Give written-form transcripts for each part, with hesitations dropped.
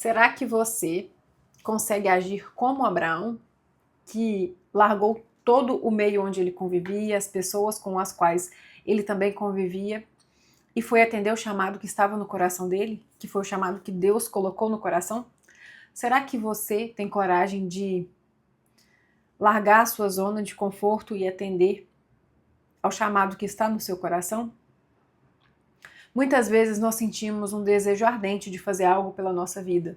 Será que você consegue agir como Abraão, que largou todo o meio onde ele convivia, as pessoas com as quais ele também convivia, e foi atender o chamado que estava no coração dele, que foi o chamado que Deus colocou no coração? Será que você tem coragem de largar a sua zona de conforto e atender ao chamado que está no seu coração? Muitas vezes nós sentimos um desejo ardente de fazer algo pela nossa vida.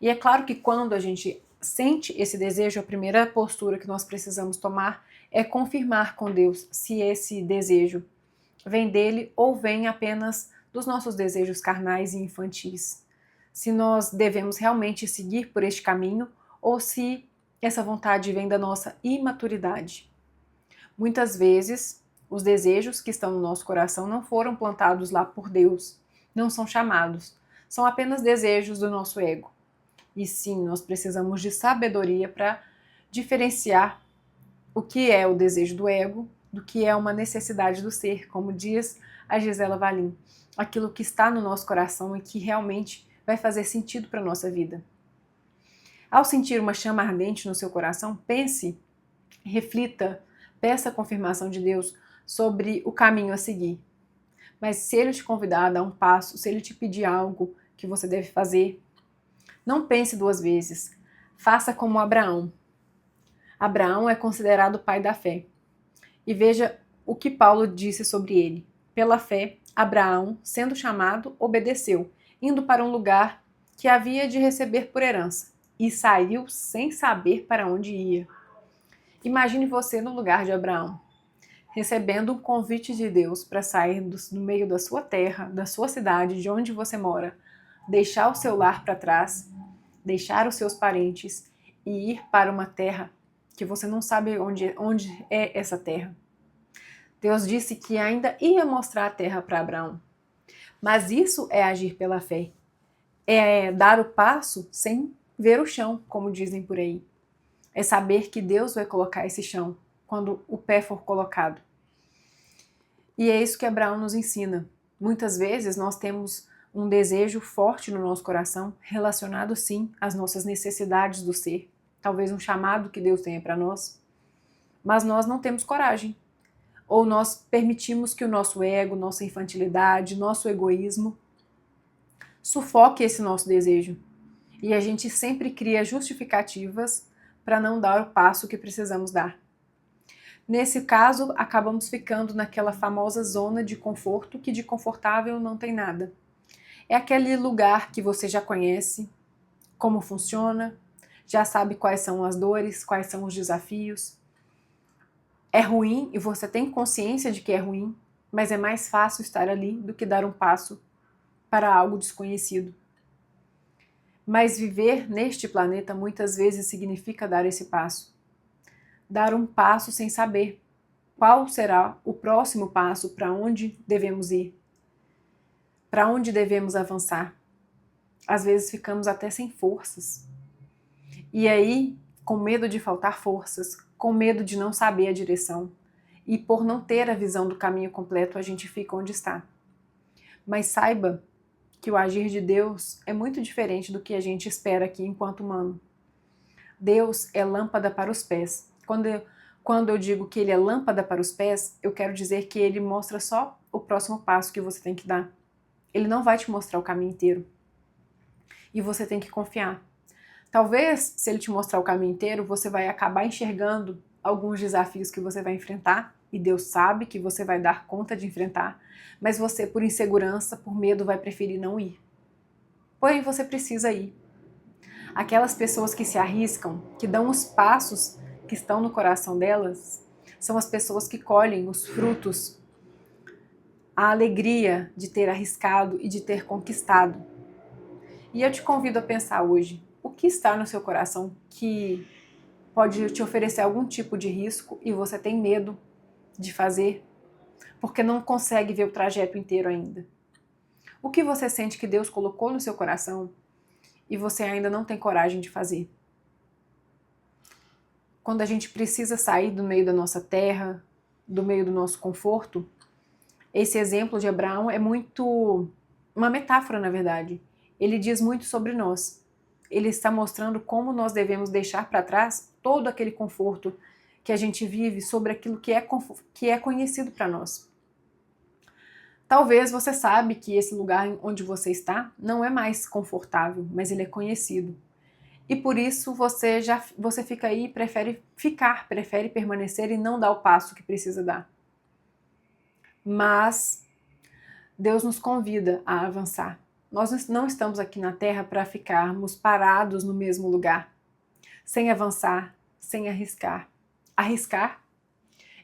E é claro que quando a gente sente esse desejo, a primeira postura que nós precisamos tomar é confirmar com Deus se esse desejo vem dele ou vem apenas dos nossos desejos carnais e infantis. Se nós devemos realmente seguir por este caminho ou se essa vontade vem da nossa imaturidade. Muitas vezes, os desejos que estão no nosso coração não foram plantados lá por Deus, não são chamados, são apenas desejos do nosso ego. E sim, nós precisamos de sabedoria para diferenciar o que é o desejo do ego do que é uma necessidade do ser, como diz a Gisela Valim. Aquilo que está no nosso coração e que realmente vai fazer sentido para a nossa vida. Ao sentir uma chama ardente no seu coração, pense, reflita, peça a confirmação de Deus sobre o caminho a seguir. Mas se ele te convidar a dar um passo, se ele te pedir algo que você deve fazer, não pense duas vezes. Faça como Abraão. Abraão é considerado o pai da fé. E veja o que Paulo disse sobre ele. Pela fé, Abraão, sendo chamado, obedeceu, indo para um lugar que havia de receber por herança, e saiu sem saber para onde ia. Imagine você no lugar de Abraão, recebendo um convite de Deus para sair do meio da sua terra, da sua cidade, de onde você mora, deixar o seu lar para trás, deixar os seus parentes e ir para uma terra que você não sabe onde é essa terra. Deus disse que ainda ia mostrar a terra para Abraão. Mas isso é agir pela fé. É dar o passo sem ver o chão, como dizem por aí. É saber que Deus vai colocar esse chão quando o pé for colocado. E é isso que Abraão nos ensina. Muitas vezes nós temos um desejo forte no nosso coração, relacionado sim às nossas necessidades do ser, talvez um chamado que Deus tenha para nós, mas nós não temos coragem. Ou nós permitimos que o nosso ego, nossa infantilidade, nosso egoísmo sufoque esse nosso desejo. E a gente sempre cria justificativas para não dar o passo que precisamos dar. Nesse caso, acabamos ficando naquela famosa zona de conforto que de confortável não tem nada. É aquele lugar que você já conhece, como funciona, já sabe quais são as dores, quais são os desafios. É ruim e você tem consciência de que é ruim, mas é mais fácil estar ali do que dar um passo para algo desconhecido. Mas viver neste planeta muitas vezes significa dar esse passo. Dar um passo sem saber qual será o próximo passo, para onde devemos ir, para onde devemos avançar. Às vezes ficamos até sem forças. E aí, com medo de faltar forças, com medo de não saber a direção, e por não ter a visão do caminho completo, a gente fica onde está. Mas saiba que o agir de Deus é muito diferente do que a gente espera aqui enquanto humano. Deus é lâmpada para os pés. Quando eu digo que ele é lâmpada para os pés, eu quero dizer que ele mostra só o próximo passo que você tem que dar. Ele não vai te mostrar o caminho inteiro. E você tem que confiar. Talvez, se ele te mostrar o caminho inteiro, você vai acabar enxergando alguns desafios que você vai enfrentar, e Deus sabe que você vai dar conta de enfrentar, mas você, por insegurança, por medo, vai preferir não ir. Porém, você precisa ir. Aquelas pessoas que se arriscam, que dão os passos que estão no coração delas, são as pessoas que colhem os frutos, a alegria de ter arriscado e de ter conquistado. E eu te convido a pensar hoje, o que está no seu coração que pode te oferecer algum tipo de risco e você tem medo de fazer porque não consegue ver o trajeto inteiro ainda? O que você sente que Deus colocou no seu coração e você ainda não tem coragem de fazer? Quando a gente precisa sair do meio da nossa terra, do meio do nosso conforto, esse exemplo de Abraão é muito uma metáfora, na verdade. ele diz muito sobre nós. Ele está mostrando como nós devemos deixar para trás todo aquele conforto que a gente vive sobre aquilo que é conhecido para nós. Talvez você sabe que esse lugar onde você está não é mais confortável, mas ele é conhecido. E por isso você fica aí, prefere permanecer e não dar o passo que precisa dar. Mas Deus nos convida a avançar. Nós não estamos aqui na Terra para ficarmos parados no mesmo lugar, sem avançar, sem arriscar. Arriscar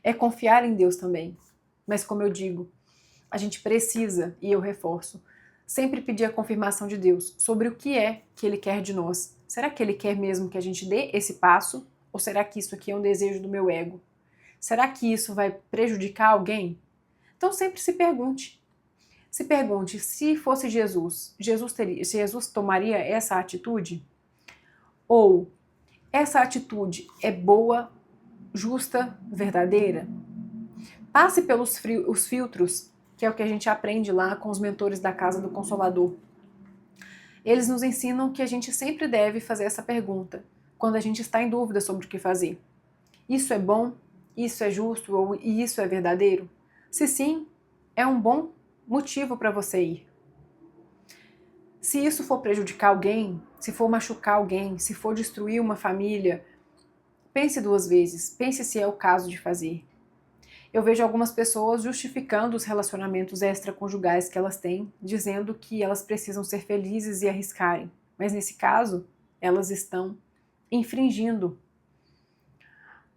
é confiar em Deus também. Mas como eu digo, a gente precisa, e eu reforço, sempre pedir a confirmação de Deus sobre o que é que Ele quer de nós. Será que Ele quer mesmo que a gente dê esse passo? Ou será que isso aqui é um desejo do meu ego? Será que isso vai prejudicar alguém? Então sempre se pergunte. Se pergunte, se fosse Jesus tomaria essa atitude? Ou essa atitude é boa, justa, verdadeira? Passe pelos os filtros, que é o que a gente aprende lá com os mentores da Casa do Consolador. Eles nos ensinam que a gente sempre deve fazer essa pergunta, quando a gente está em dúvida sobre o que fazer. Isso é bom? Isso é justo? E isso é verdadeiro? Se sim, é um bom motivo para você ir. Se isso for prejudicar alguém, se for machucar alguém, se for destruir uma família, pense 2 vezes, pense se é o caso de fazer. Eu vejo algumas pessoas justificando os relacionamentos extraconjugais que elas têm, dizendo que elas precisam ser felizes e arriscarem. Mas nesse caso, elas estão infringindo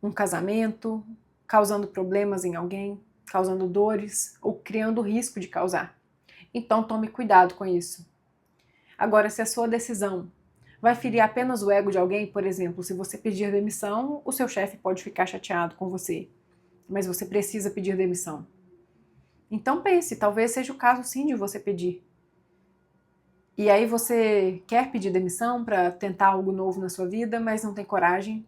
um casamento, causando problemas em alguém, causando dores ou criando risco de causar. Então tome cuidado com isso. Agora, se a sua decisão vai ferir apenas o ego de alguém, por exemplo, se você pedir demissão, o seu chefe pode ficar chateado com você, mas você precisa pedir demissão. Então pense, talvez seja o caso sim de você pedir. E aí você quer pedir demissão para tentar algo novo na sua vida, mas não tem coragem.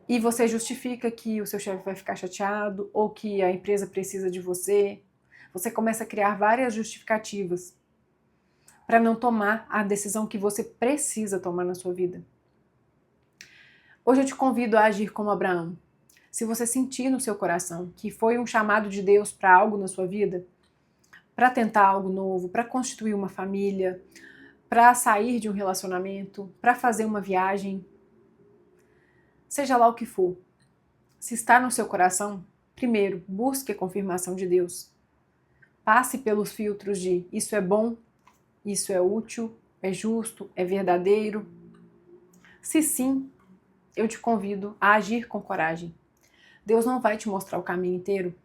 E você justifica que o seu chefe vai ficar chateado ou que a empresa precisa de você. Você começa a criar várias justificativas para não tomar a decisão que você precisa tomar na sua vida. Hoje eu te convido a agir como Abraão. Se você sentir no seu coração que foi um chamado de Deus para algo na sua vida, para tentar algo novo, para constituir uma família, para sair de um relacionamento, para fazer uma viagem, seja lá o que for, se está no seu coração, primeiro, busque a confirmação de Deus. Passe pelos filtros de isso é bom, isso é útil, é justo, é verdadeiro. Se sim, eu te convido a agir com coragem. Deus não vai te mostrar o caminho inteiro.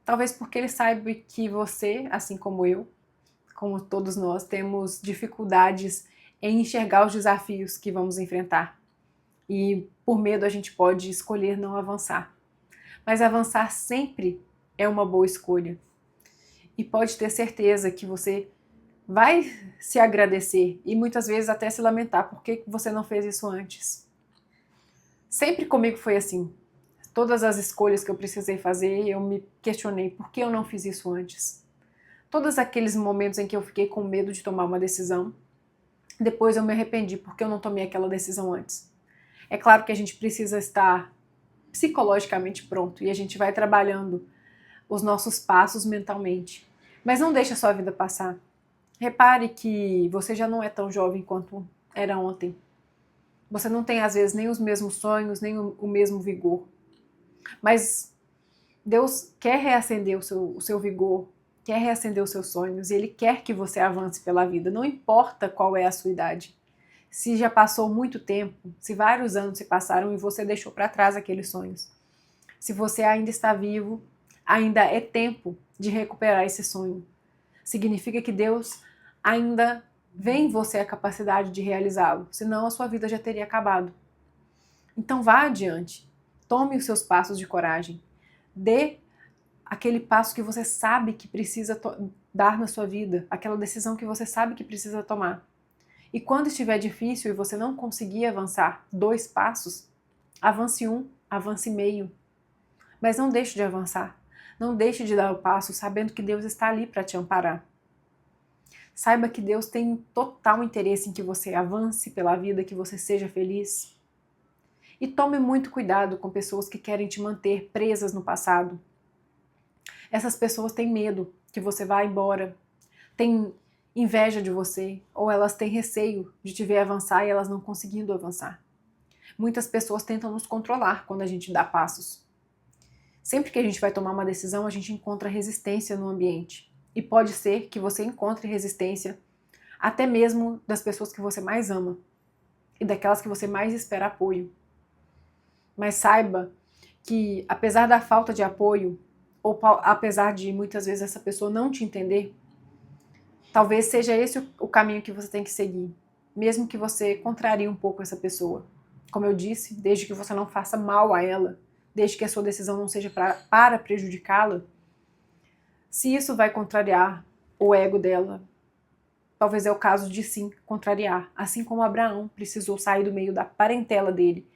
Talvez porque Ele saiba que você, assim como eu, como todos nós, temos dificuldades em enxergar os desafios que vamos enfrentar. E por medo a gente pode escolher não avançar. Mas avançar sempre é uma boa escolha. E pode ter certeza que você vai se agradecer e muitas vezes até se lamentar por que você não fez isso antes. Sempre comigo foi assim. Todas as escolhas que eu precisei fazer, eu me questionei por que eu não fiz isso antes. Todos aqueles momentos em que eu fiquei com medo de tomar uma decisão, depois eu me arrependi porque eu não tomei aquela decisão antes. É claro que a gente precisa estar psicologicamente pronto e a gente vai trabalhando os nossos passos mentalmente. Mas não deixe a sua vida passar. Repare que você já não é tão jovem quanto era ontem. Você não tem, às vezes, nem os mesmos sonhos, nem o mesmo vigor. Mas Deus quer reacender o seu vigor, quer reacender os seus sonhos, e Ele quer que você avance pela vida, não importa qual é a sua idade. Se já passou muito tempo, se vários anos se passaram e você deixou para trás aqueles sonhos. Se você ainda está vivo, ainda é tempo de recuperar esse sonho. Significa que Deus ainda vê em você a capacidade de realizá-lo, senão a sua vida já teria acabado. Então vá adiante, tome os seus passos de coragem, dê aquele passo que você sabe que precisa dar na sua vida, aquela decisão que você sabe que precisa tomar. E quando estiver difícil e você não conseguir avançar 2 passos, avance 1, avance meio. Mas não deixe de avançar, não deixe de dar o passo sabendo que Deus está ali para te amparar. Saiba que Deus tem total interesse em que você avance pela vida, que você seja feliz. E tome muito cuidado com pessoas que querem te manter presas no passado. Essas pessoas têm medo que você vá embora, têm inveja de você, ou elas têm receio de te ver avançar e elas não conseguindo avançar. Muitas pessoas tentam nos controlar quando a gente dá passos. Sempre que a gente vai tomar uma decisão, a gente encontra resistência no ambiente. E pode ser que você encontre resistência até mesmo das pessoas que você mais ama e daquelas que você mais espera apoio. Mas saiba que, apesar da falta de apoio, ou apesar de muitas vezes essa pessoa não te entender, talvez seja esse o caminho que você tem que seguir, mesmo que você contrarie um pouco essa pessoa. Como eu disse, desde que você não faça mal a ela, desde que a sua decisão não seja para prejudicá-la, se isso vai contrariar o ego dela, talvez é o caso de sim contrariar, assim como Abraão precisou sair do meio da parentela dele.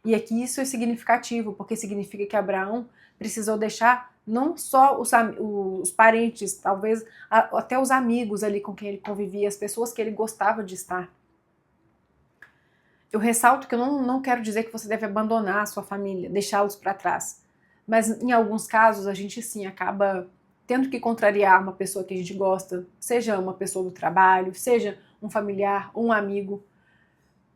E aqui isso é significativo, porque significa que Abraão precisou deixar não só os parentes, talvez até os amigos ali com quem ele convivia, as pessoas que ele gostava de estar. Eu ressalto que eu não quero dizer que você deve abandonar a sua família, deixá-los para trás. Mas em alguns casos a gente sim acaba tendo que contrariar uma pessoa que a gente gosta, seja uma pessoa do trabalho, seja um familiar ou um amigo,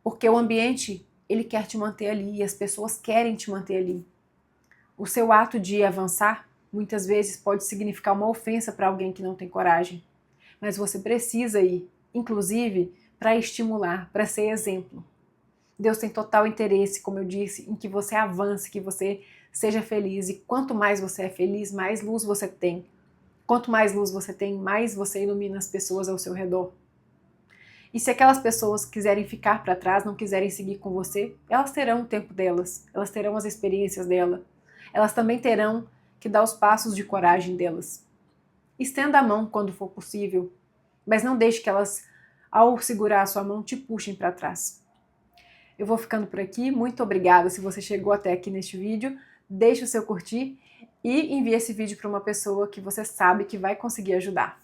porque o ambiente ele quer te manter ali e as pessoas querem te manter ali. O seu ato de avançar muitas vezes pode significar uma ofensa para alguém que não tem coragem, mas você precisa ir, inclusive, para estimular, para ser exemplo. Deus tem total interesse, como eu disse, em que você avance, que você seja feliz. E quanto mais você é feliz, mais luz você tem. Quanto mais luz você tem, mais você ilumina as pessoas ao seu redor. E se aquelas pessoas quiserem ficar para trás, não quiserem seguir com você, elas terão o tempo delas, elas terão as experiências dela. Elas também terão que dar os passos de coragem delas. Estenda a mão quando for possível, mas não deixe que elas, ao segurar a sua mão, te puxem para trás. Eu vou ficando por aqui, muito obrigada se você chegou até aqui neste vídeo, deixe o seu curtir e envie esse vídeo para uma pessoa que você sabe que vai conseguir ajudar.